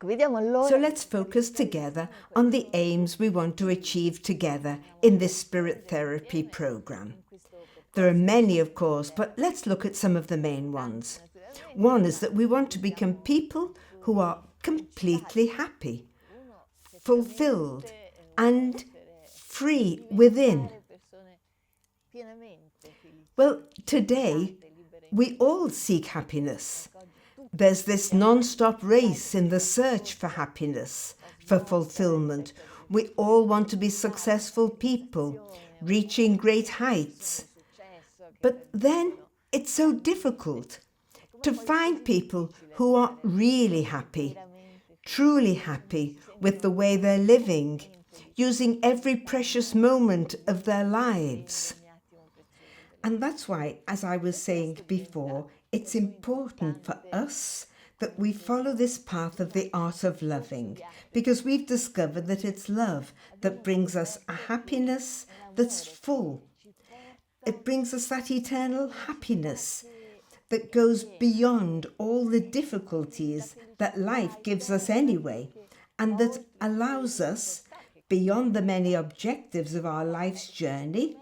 So let's focus together on the aims we want to achieve together in this Spirit Therapy program. There are many, of course, but let's look at some of the main ones. One is that we want to become people who are completely happy, fulfilled, and free within. Well, today, we all seek happiness. There's this non-stop race in the search for happiness, for fulfillment. We all want to be successful people, reaching great heights. But then it's so difficult to find people who are really happy, truly happy with the way they're living, using every precious moment of their lives. And that's why, as I was saying before, it's important for us that we follow this path of the art of loving, because we've discovered that it's love that brings us a happiness that's full. It brings us that eternal happiness that goes beyond all the difficulties that life gives us anyway, and that allows us, beyond the many objectives of our life's journey,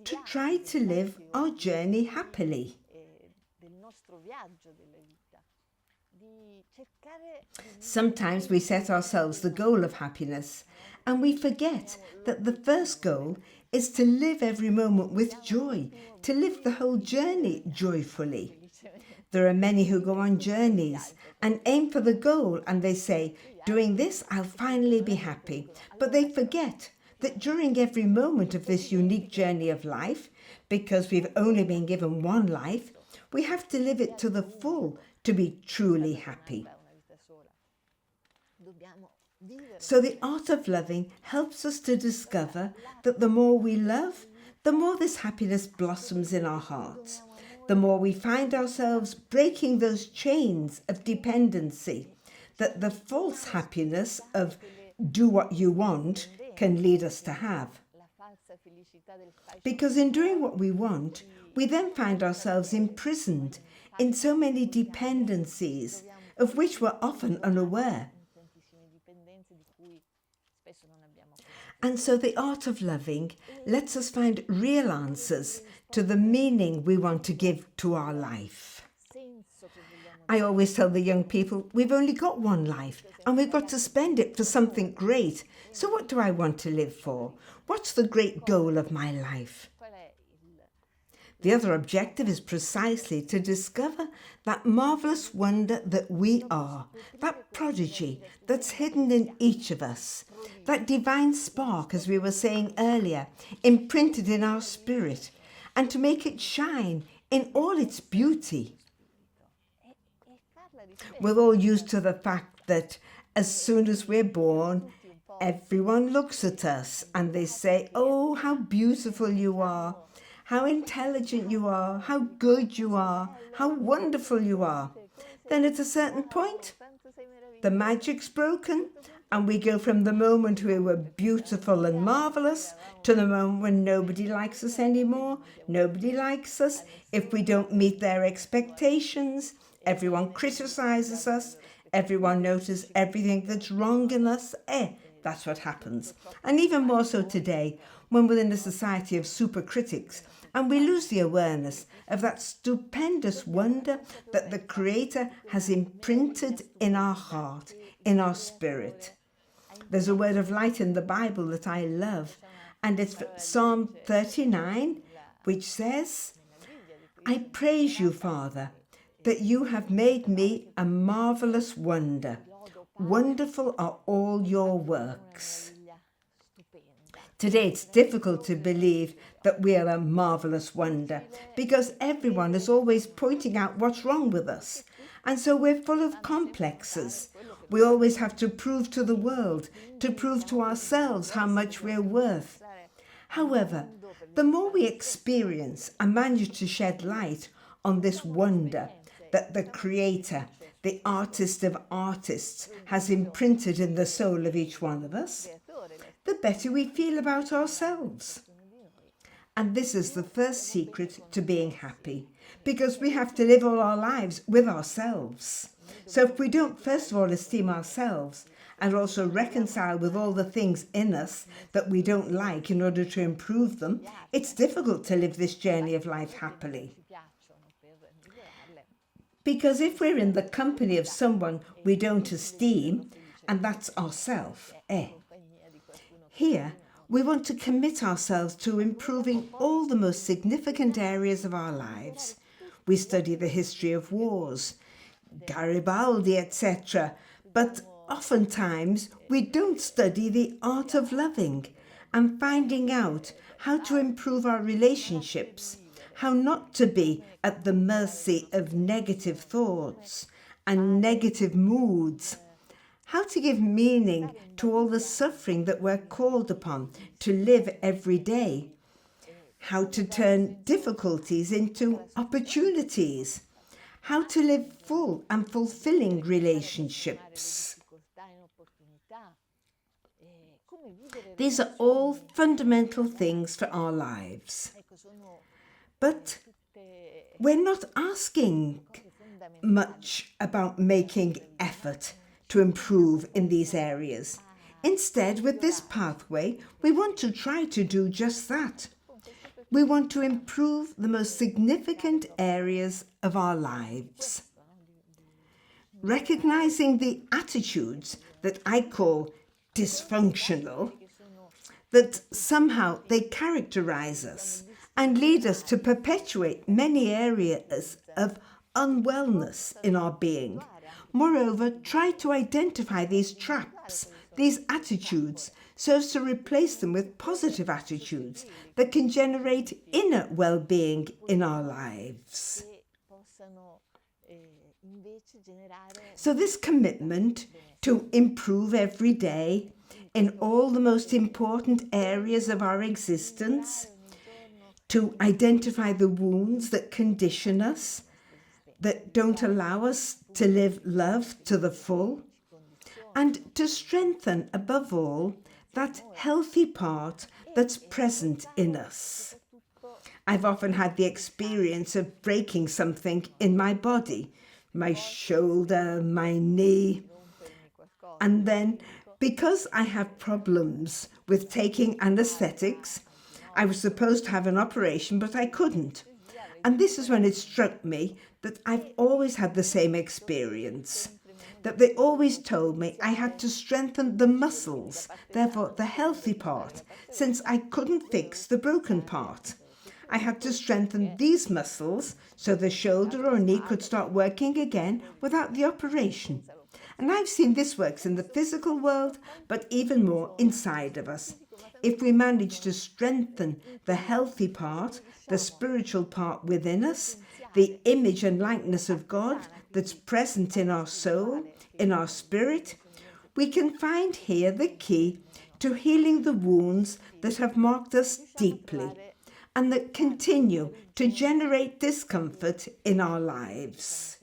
to try to live our journey happily. Sometimes we set ourselves the goal of happiness, and we forget that the first goal is to live every moment with joy, to live the whole journey joyfully. There are many who go on journeys and aim for the goal, and they say, doing this, I'll finally be happy. But they forget that during every moment of this unique journey of life, because we've only been given one life, we have to live it to the full to be truly happy. So the art of loving helps us to discover that the more we love, the more this happiness blossoms in our hearts. The more we find ourselves breaking those chains of dependency, that the false happiness of do what you want can lead us to have. Because in doing what we want, we then find ourselves imprisoned in so many dependencies of which we're often unaware. And so the art of loving lets us find real answers to the meaning we want to give to our life. I always tell the young people, we've only got one life and we've got to spend it for something great. So what do I want to live for? What's the great goal of my life? The other objective is precisely to discover that marvelous wonder that we are, that prodigy that's hidden in each of us, that divine spark, as we were saying earlier, imprinted in our spirit, and to make it shine in all its beauty. We're all used to the fact that as soon as we're born, everyone looks at us and they say, oh, how beautiful you are, how intelligent you are, how good you are, how wonderful you are. Then at a certain point, the magic's broken and we go from the moment we were beautiful and marvelous to the moment when nobody likes us anymore. Nobody likes us. If we don't meet their expectations, everyone criticizes us. Everyone notices everything that's wrong in us. That's what happens. And even more so today, when we're in a society of super critics, and we lose the awareness of that stupendous wonder that the Creator has imprinted in our heart, in our spirit. There's a word of light in the Bible that I love, and it's Psalm 39, which says, I praise you, Father, that you have made me a marvelous wonder. Wonderful are all your works. Today it's difficult to believe that we are a marvelous wonder because everyone is always pointing out what's wrong with us. And so we're full of complexes. We always have to prove to the world, to prove to ourselves how much we're worth. However, the more we experience and manage to shed light on this wonder that the Creator, the artist of artists, has imprinted in the soul of each one of us, the better we feel about ourselves. And this is the first secret to being happy, because we have to live all our lives with ourselves. So if we don't, first of all, esteem ourselves and also reconcile with all the things in us that we don't like in order to improve them, it's difficult to live this journey of life happily. Because if we're in the company of someone we don't esteem, and that's ourself, here we want to commit ourselves to improving all the most significant areas of our lives. We study the history of wars, Garibaldi, etc. But oftentimes we don't study the art of loving and finding out how to improve our relationships, how not to be at the mercy of negative thoughts and negative moods, how to give meaning to all the suffering that we're called upon to live every day, how to turn difficulties into opportunities, how to live full and fulfilling relationships. These are all fundamental things for our lives. But we're not asking much about making effort to improve in these areas. Instead, with this pathway, we want to try to do just that. We want to improve the most significant areas of our lives. Recognizing the attitudes that I call dysfunctional, that somehow they characterize us and lead us to perpetuate many areas of unwellness in our being. Moreover, try to identify these traps, these attitudes, so as to replace them with positive attitudes that can generate inner well-being in our lives. So this commitment to improve every day in all the most important areas of our existence, to identify the wounds that condition us, that don't allow us to live love to the full, and to strengthen, above all, that healthy part that's present in us. I've often had the experience of breaking something in my body, my shoulder, my knee, and then because I have problems with taking anesthetics, I was supposed to have an operation, but I couldn't. And this is when it struck me that I've always had the same experience, that they always told me I had to strengthen the muscles, therefore the healthy part, since I couldn't fix the broken part. I had to strengthen these muscles so the shoulder or knee could start working again without the operation. And I've seen this works in the physical world, but even more inside of us. If we manage to strengthen the healthy part, the spiritual part within us, the image and likeness of God that's present in our soul, in our spirit, we can find here the key to healing the wounds that have marked us deeply and that continue to generate discomfort in our lives.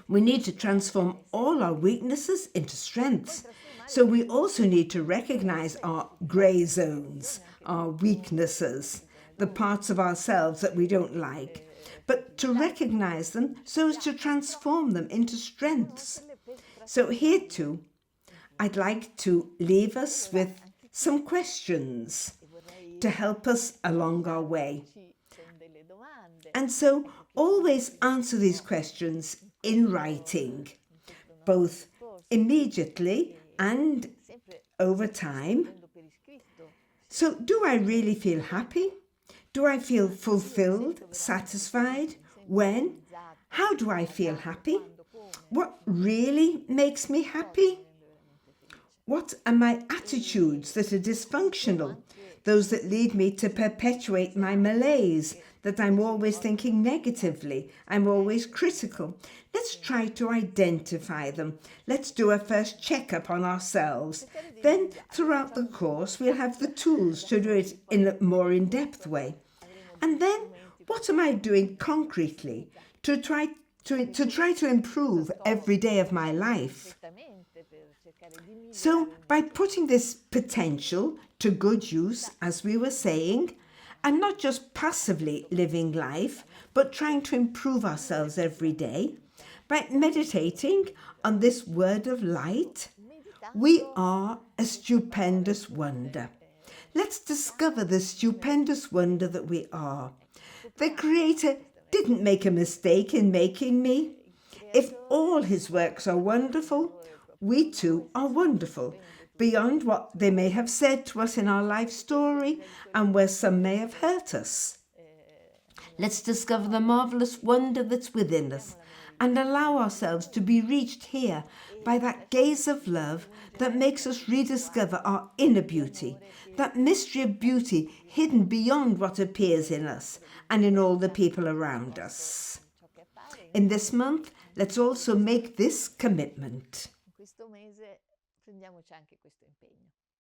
We need to transform all our weaknesses into strengths. So we also need to recognize our grey zones, our weaknesses, the parts of ourselves that we don't like, but to recognize them so as to transform them into strengths. So here too, I'd like to leave us with some questions to help us along our way. And so always answer these questions in writing, both immediately and over time. So do I really feel happy? Do I feel fulfilled, satisfied? When? How do I feel happy? What really makes me happy? What are my attitudes that are dysfunctional? Those that lead me to perpetuate my malaise, that I'm always thinking negatively, I'm always critical. Let's try to identify them. Let's do a first checkup on ourselves. Then, throughout the course, we'll have the tools to do it in a more in-depth way. And then, what am I doing concretely to try to improve every day of my life? So, by putting this potential to good use, as we were saying, and not just passively living life, but trying to improve ourselves every day by meditating on this word of light. We are a stupendous wonder. Let's discover the stupendous wonder that we are. The Creator didn't make a mistake in making me. If all his works are wonderful, we too are wonderful, beyond what they may have said to us in our life story and where some may have hurt us. Let's discover the marvelous wonder that's within us and allow ourselves to be reached here by that gaze of love that makes us rediscover our inner beauty, that mystery of beauty hidden beyond what appears in us and in all the people around us. In this month, let's also make this commitment. In questo mese prendiamoci anche questo impegno.